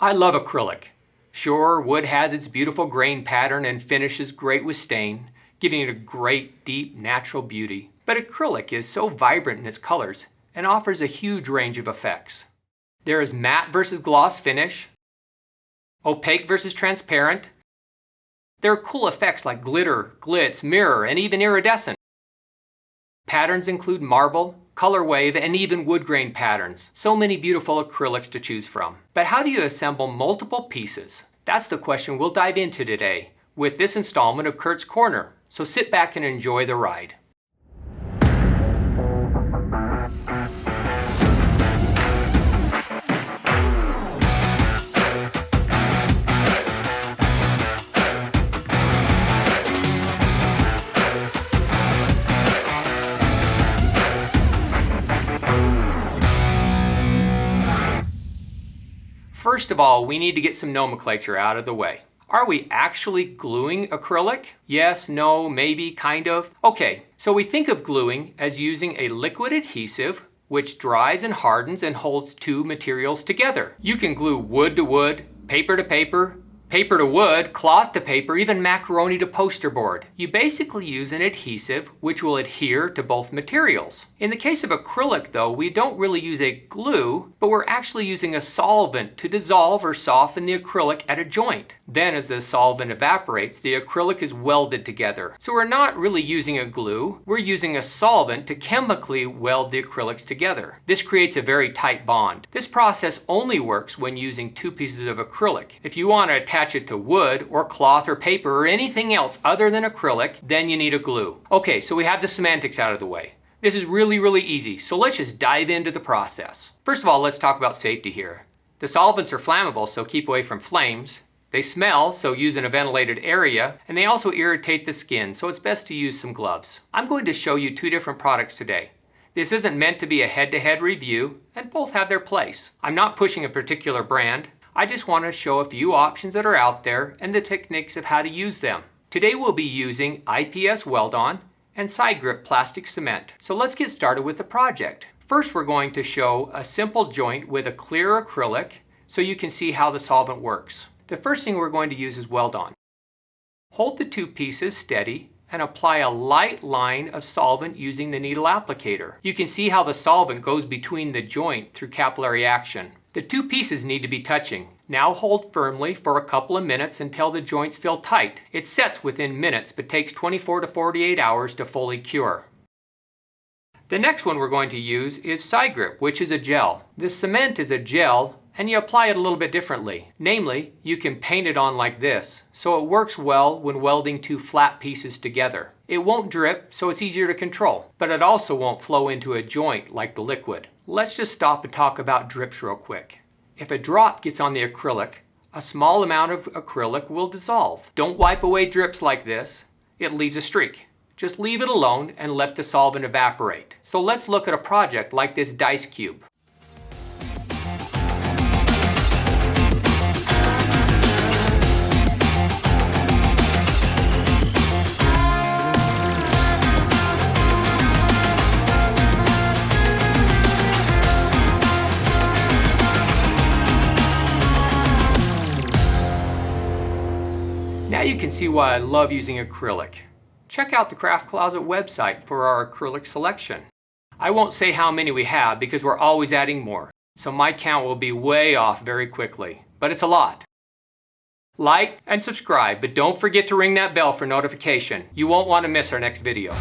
I love acrylic. Sure, wood has its beautiful grain pattern and finish is great with stain, giving it a great, deep, natural beauty. But acrylic is so vibrant in its colors and offers a huge range of effects. There is matte versus gloss finish, opaque versus transparent. There are cool effects like glitter, glitz, mirror, and even iridescent. Patterns include marble, color wave, and even wood grain patterns. So many beautiful acrylics to choose from. But how do you assemble multiple pieces? That's the question we'll dive into today with this installment of Kurt's Corner. So sit back and enjoy the ride. First of all, we need to get some nomenclature out of the way. Are we actually gluing acrylic? Yes, no, maybe, kind of. Okay, so we think of gluing as using a liquid adhesive which dries and hardens and holds two materials together. You can glue wood to wood, paper to paper, paper to wood, cloth to paper, even macaroni to poster board. You basically use an adhesive which will adhere to both materials. In the case of acrylic though, we don't really use a glue, but we're actually using a solvent to dissolve or soften the acrylic at a joint. Then as the solvent evaporates, the acrylic is welded together. So we're not really using a glue, we're using a solvent to chemically weld the acrylics together. This creates a very tight bond. This process only works when using two pieces of acrylic. If you want to attach it to wood or cloth or paper or anything else other than acrylic, then you need a glue. Okay, so we have the semantics out of the way. This is really easy, so let's just dive into the process. First of all, let's talk about safety here. The solvents are flammable, so keep away from flames. They smell, so use in a ventilated area, and they also irritate the skin, so it's best to use some gloves. I'm going to show you two different products today. This isn't meant to be a head-to-head review, and both have their place. I'm not pushing a particular brand. I just want to show a few options that are out there and the techniques of how to use them. Today we'll be using IPS Weld-On and side grip plastic cement. So let's get started with the project. First we're going to show a simple joint with a clear acrylic so you can see how the solvent works. The first thing we're going to use is Weld-On. Hold the two pieces steady and apply a light line of solvent using the needle applicator. You can see how the solvent goes between the joint through capillary action. The two pieces need to be touching. Now hold firmly for a couple of minutes until the joints feel tight. It sets within minutes but takes 24 to 48 hours to fully cure. The next one we're going to use is side grip, which is a gel. This cement is a gel and you apply it a little bit differently. Namely, you can paint it on like this, so it works well when welding two flat pieces together. It won't drip, so it's easier to control, but it also won't flow into a joint like the liquid. Let's just stop and talk about drips real quick. If a drop gets on the acrylic, a small amount of acrylic will dissolve. Don't wipe away drips like this. It leaves a streak. Just leave it alone and let the solvent evaporate. So let's look at a project like this dice cube. Now you can see why I love using acrylic. Check out the Craft Closet website for our acrylic selection. I won't say how many we have because we're always adding more, so my count will be way off very quickly, but it's a lot. Like and subscribe, but don't forget to ring that bell for notification. You won't want to miss our next video.